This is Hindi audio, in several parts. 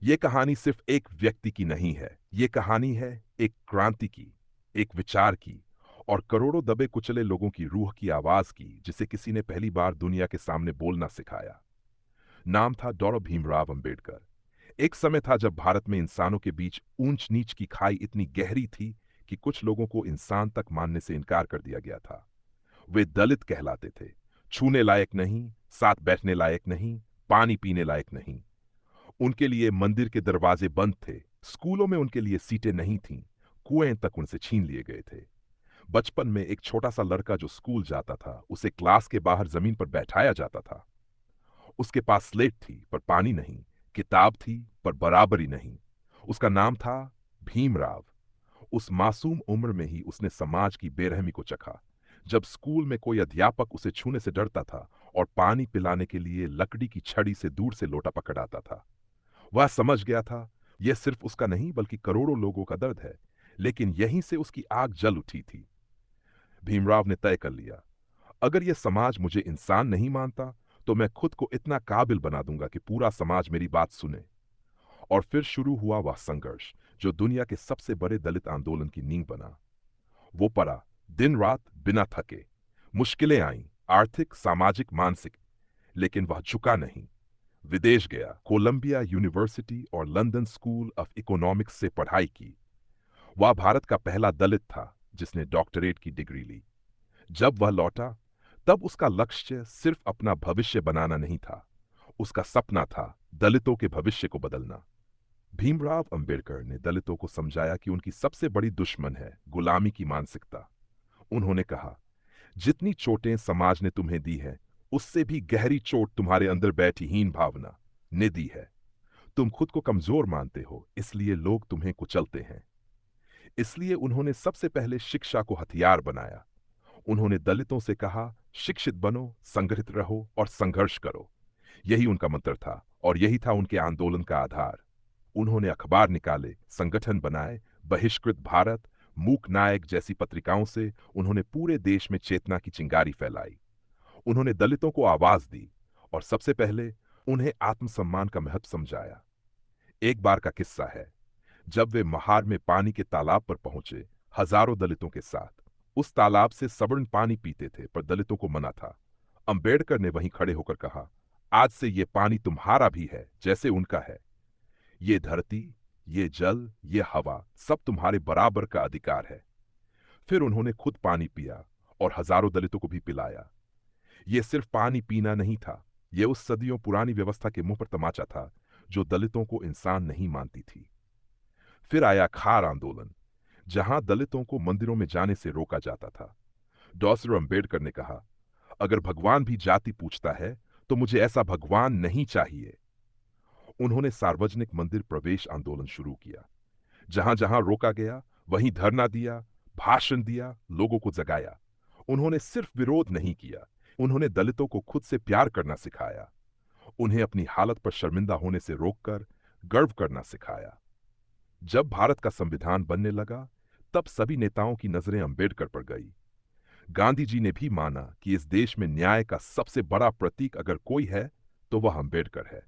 ये कहानी सिर्फ एक व्यक्ति की नहीं है, ये कहानी है एक क्रांति की, एक विचार की और करोड़ों दबे कुचले लोगों की रूह की आवाज की, जिसे किसी ने पहली बार दुनिया के सामने बोलना सिखाया। नाम था डॉ भीमराव अंबेडकर। एक समय था जब भारत में इंसानों के बीच ऊंच नीच की खाई इतनी गहरी थी कि कुछ लोगों को इंसान तक मानने से इनकार कर दिया गया था। वे दलित कहलाते थे, छूने लायक नहीं, साथ बैठने लायक नहीं, पानी पीने लायक नहीं। उनके लिए मंदिर के दरवाजे बंद थे, स्कूलों में उनके लिए सीटें नहीं थीं, कुएं तक उनसे छीन लिए गए थे। बचपन में एक छोटा सा लड़का जो स्कूल जाता था, उसे क्लास के बाहर जमीन पर बैठाया जाता था। उसके पास स्लेट थी पर पानी नहीं, किताब थी पर बराबरी नहीं। उसका नाम था भीमराव। उस मासूम उम्र में ही उसने समाज की बेरहमी को चखा। जब स्कूल में कोई अध्यापक उसे छूने से डरता था और पानी पिलाने के लिए लकड़ी की छड़ी से दूर से लोटा पकड़ आता था, वह समझ गया था यह सिर्फ उसका नहीं बल्कि करोड़ों लोगों का दर्द है। लेकिन यहीं से उसकी आग जल उठी थी। भीमराव ने तय कर लिया, अगर यह समाज मुझे इंसान नहीं मानता तो मैं खुद को इतना काबिल बना दूंगा कि पूरा समाज मेरी बात सुने। और फिर शुरू हुआ वह संघर्ष जो दुनिया के सबसे बड़े दलित आंदोलन की नींव बना। वो पढ़ा, दिन रात बिना थके। मुश्किलें आईं, आर्थिक, सामाजिक, मानसिक, लेकिन वह झुका नहीं। विदेश गया, कोलंबिया यूनिवर्सिटी और लंदन स्कूल ऑफ इकोनॉमिक्स से पढ़ाई की। वह भारत का पहला दलित था जिसने डॉक्टरेट की डिग्री ली। जब वह लौटा, तब उसका लक्ष्य सिर्फ अपना भविष्य बनाना नहीं था, उसका सपना था दलितों के भविष्य को बदलना। भीमराव अंबेडकर ने दलितों को समझाया कि उनकी सबसे बड़ी दुश्मन है गुलामी की मानसिकता। उन्होंने कहा, जितनी चोटें समाज ने तुम्हें दी है, उससे भी गहरी चोट तुम्हारे अंदर बैठी हीन भावना ने दी है। तुम खुद को कमजोर मानते हो, इसलिए लोग तुम्हें कुचलते हैं। इसलिए उन्होंने सबसे पहले शिक्षा को हथियार बनाया। उन्होंने दलितों से कहा, शिक्षित बनो, संगठित रहो और संघर्ष करो। यही उनका मंत्र था और यही था उनके आंदोलन का आधार। उन्होंने अखबार निकाले, संगठन बनाए, बहिष्कृत भारत, मूक नायक जैसी पत्रिकाओं से उन्होंने पूरे देश में चेतना की चिंगारी फैलाई। उन्होंने दलितों को आवाज दी और सबसे पहले उन्हें आत्मसम्मान का महत्व समझाया। एक बार का किस्सा है, जब वे महार में पानी के तालाब पर पहुंचे, हजारों दलितों के साथ। उस तालाब से सवर्ण पानी पीते थे पर दलितों को मना था। अंबेडकर ने वहीं खड़े होकर कहा, आज से ये पानी तुम्हारा भी है जैसे उनका है। ये धरती, ये जल, ये हवा सब तुम्हारे बराबर का अधिकार है। फिर उन्होंने खुद पानी पिया और हजारों दलितों को भी पिलाया। ये सिर्फ पानी पीना नहीं था, ये उस सदियों पुरानी व्यवस्था के मुंह पर तमाचा था जो दलितों को इंसान नहीं मानती थी। फिर आया खार आंदोलन, जहां दलितों को मंदिरों में जाने से रोका जाता था। डॉक्टर अंबेडकर ने कहा, अगर भगवान भी जाति पूछता है तो मुझे ऐसा भगवान नहीं चाहिए। उन्होंने सार्वजनिक मंदिर प्रवेश आंदोलन शुरू किया। जहां जहां रोका गया वहीं धरना दिया, भाषण दिया, लोगों को जगाया। उन्होंने सिर्फ विरोध नहीं किया, उन्होंने दलितों को खुद से प्यार करना सिखाया। उन्हें अपनी हालत पर शर्मिंदा होने से रोककर गर्व करना सिखाया। जब भारत का संविधान बनने लगा, तब सभी नेताओं की नजरें अंबेडकर पर गई। गांधी जी ने भी माना कि इस देश में न्याय का सबसे बड़ा प्रतीक अगर कोई है तो वह अंबेडकर है।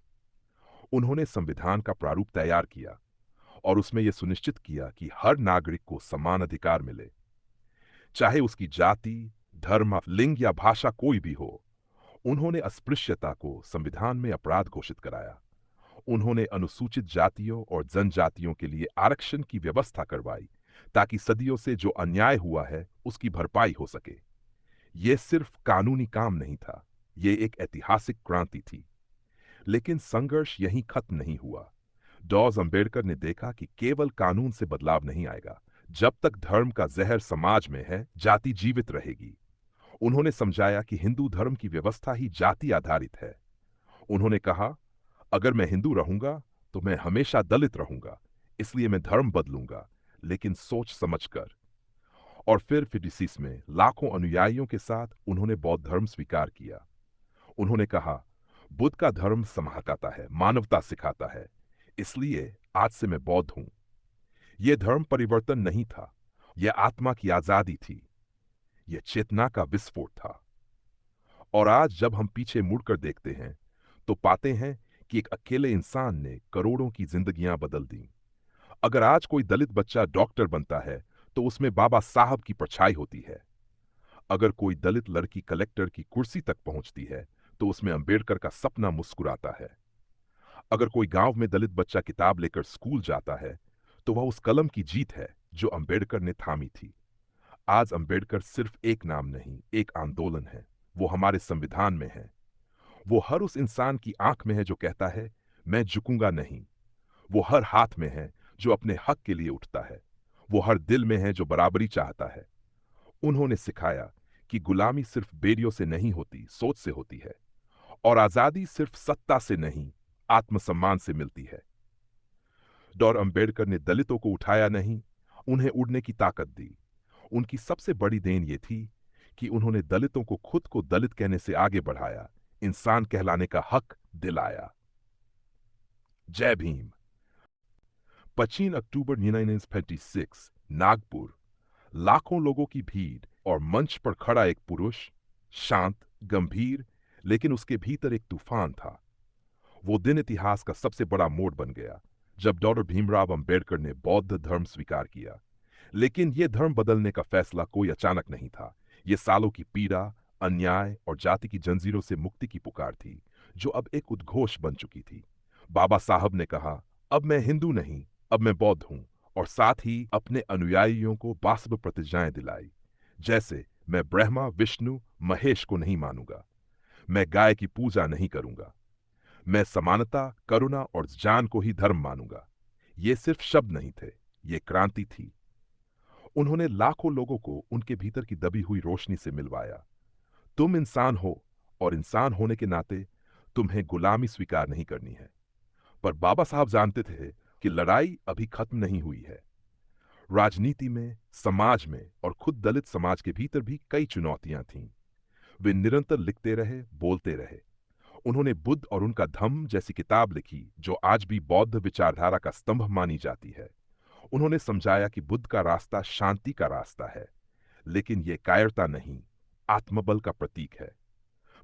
उन्होंने संविधान का प्रारूप तैयार किया और उसमें यह सुनिश्चित किया कि हर नागरिक को समान अधिकार मिले, चाहे उसकी जाति, धर्म, लिंग या भाषा कोई भी हो। उन्होंने अस्पृश्यता को संविधान में अपराध घोषित कराया। उन्होंने अनुसूचित जातियों और जनजातियों के लिए आरक्षण की व्यवस्था करवाई ताकि सदियों से जो अन्याय हुआ है उसकी भरपाई हो सके। यह सिर्फ कानूनी काम नहीं था, यह एक ऐतिहासिक क्रांति थी। लेकिन संघर्ष यहीं खत्म नहीं हुआ। डॉज अंबेडकर ने देखा कि केवल कानून से बदलाव नहीं आएगा। जब तक धर्म का जहर समाज में है, जाति जीवित रहेगी। उन्होंने समझाया कि हिंदू धर्म की व्यवस्था ही जाति आधारित है। उन्होंने कहा, अगर मैं हिंदू रहूंगा तो मैं हमेशा दलित रहूंगा, इसलिए मैं धर्म बदलूंगा, लेकिन सोच समझकर। और फिर 56 में लाखों अनुयायियों के साथ उन्होंने बौद्ध धर्म स्वीकार किया। उन्होंने कहा, बुद्ध का धर्म समाहकाता है, मानवता सिखाता है, इसलिए आज से मैं बौद्ध हूं। यह धर्म परिवर्तन नहीं था, यह आत्मा की आजादी थी, यह चेतना का विस्फोट था। और आज जब हम पीछे मुड़कर देखते हैं तो पाते हैं कि एक अकेले इंसान ने करोड़ों की जिंदगियां बदल दी। अगर आज कोई दलित बच्चा डॉक्टर बनता है तो उसमें बाबा साहब की परछाई होती है। अगर कोई दलित लड़की कलेक्टर की कुर्सी तक पहुंचती है तो उसमें अंबेडकर का सपना मुस्कुराता है। अगर कोई गांव में दलित बच्चा किताब लेकर स्कूल जाता है तो वह उस कलम की जीत है जो अंबेडकर ने थामी थी। आज अंबेडकर सिर्फ एक नाम नहीं, एक आंदोलन है। वो हमारे संविधान में है। वो हर उस इंसान की आंख में है जो कहता है, मैं झुकूंगा नहीं। वो हर हाथ में है जो अपने हक के लिए उठता है। वो हर दिल में है जो बराबरी चाहता है। उन्होंने सिखाया कि गुलामी सिर्फ बेड़ियों से नहीं होती, सोच से होती है। और आजादी सिर्फ सत्ता से नहीं, आत्मसम्मान से मिलती है। डॉक्टर अंबेडकर ने दलितों को उठाया नहीं, उन्हें उड़ने की ताकत दी। उनकी सबसे बड़ी देन ये थी कि उन्होंने दलितों को खुद को दलित कहने से आगे बढ़ाया, इंसान कहलाने का हक दिलाया। जय भीम। 25 अक्टूबर 1956, नागपुर। लाखों लोगों की भीड़ और मंच पर खड़ा एक पुरुष, शांत, गंभीर, लेकिन उसके भीतर एक तूफान था। वो दिन इतिहास का सबसे बड़ा मोड़ बन गया जब डॉक्टर भीमराव अंबेडकर ने बौद्ध धर्म स्वीकार किया। लेकिन यह धर्म बदलने का फैसला कोई अचानक नहीं था। ये सालों की पीड़ा, अन्याय और जाति की जंजीरों से मुक्ति की पुकार थी, जो अब एक उद्घोष बन चुकी थी। बाबा साहब ने कहा, अब मैं हिंदू नहीं, अब मैं बौद्ध हूं। और साथ ही अपने अनुयायियों को बासब प्रतिज्ञाएं दिलाई, जैसे मैं ब्रह्मा, विष्णु, महेश को नहीं मानूंगा। मैं गाय की पूजा नहीं करूंगा। मैं समानता, करुणा और जान को ही धर्म मानूंगा। ये सिर्फ शब्द नहीं थे, ये क्रांति थी। उन्होंने लाखों लोगों को उनके भीतर की दबी हुई रोशनी से मिलवाया। तुम इंसान हो और इंसान होने के नाते तुम्हें गुलामी स्वीकार नहीं करनी है। पर बाबा साहब जानते थे कि लड़ाई अभी खत्म नहीं हुई है। राजनीति में, समाज में और खुद दलित समाज के भीतर भी कई चुनौतियां थीं। वे निरंतर लिखते रहे, बोलते रहे। उन्होंने बुद्ध और उनका धम्म जैसी किताब लिखी जो आज भी बौद्ध विचारधारा का स्तंभ मानी जाती है। उन्होंने समझाया कि बुद्ध का रास्ता शांति का रास्ता है, लेकिन यह कायरता नहीं, आत्मबल का प्रतीक है।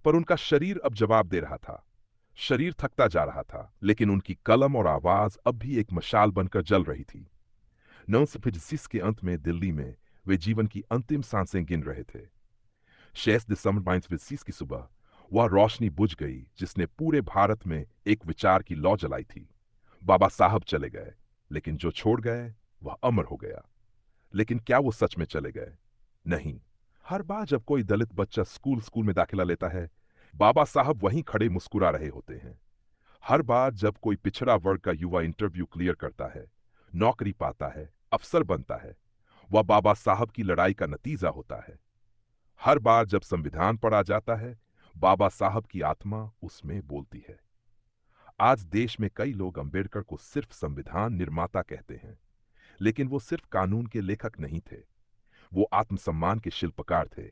पर उनका शरीर अब जवाब दे रहा था। शरीर थकता जा रहा था, लेकिन उनकी कलम और आवाज अब भी एक मशाल बनकर जल रही थी। 1925 के अंत में दिल्ली में वे जीवन की अंतिम सांसें गिन रहे थे। 6 दिसंबर 1925 की सुबह वह रोशनी बुझ गई जिसने पूरे भारत में एक विचार की लौ जलाई थी। बाबा साहब चले गए, लेकिन जो छोड़ गए वह अमर हो गया। लेकिन क्या वो सच में चले गए? नहीं। हर बार जब कोई दलित बच्चा स्कूल में दाखिला लेता है, बाबा साहब वहीं खड़े मुस्कुरा रहे होते हैं। हर बार जब कोई पिछड़ा वर्ग का युवा इंटरव्यू क्लियर करता है, नौकरी पाता है, अफसर बनता है, वह बाबा साहब की लड़ाई का नतीजा होता है। हर बार जब संविधान पढ़ा जाता है, बाबा साहब की आत्मा उसमें बोलती है। आज देश में कई लोग अंबेडकर को सिर्फ संविधान निर्माता कहते हैं, लेकिन वो सिर्फ कानून के लेखक नहीं थे, वो आत्मसम्मान के शिल्पकार थे।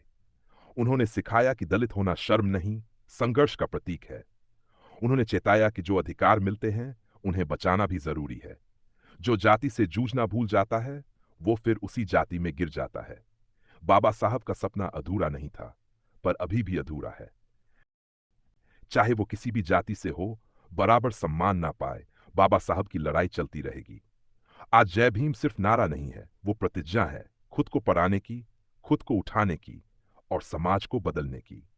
उन्होंने सिखाया कि दलित होना शर्म नहीं, संघर्ष का प्रतीक है। उन्होंने चेताया कि जो अधिकार मिलते हैं उन्हें बचाना भी जरूरी है। जो जाति से जूझना भूल जाता है वो फिर उसी जाति में गिर जाता है। बाबा साहब का सपना अधूरा नहीं था, पर अभी भी अधूरा है। चाहे वो किसी भी जाति से हो, बराबर सम्मान ना पाए, बाबा साहब की लड़ाई चलती रहेगी। आज जय भीम सिर्फ नारा नहीं है, वो प्रतिज्ञा है, खुद को पराने की, खुद को उठाने की और समाज को बदलने की।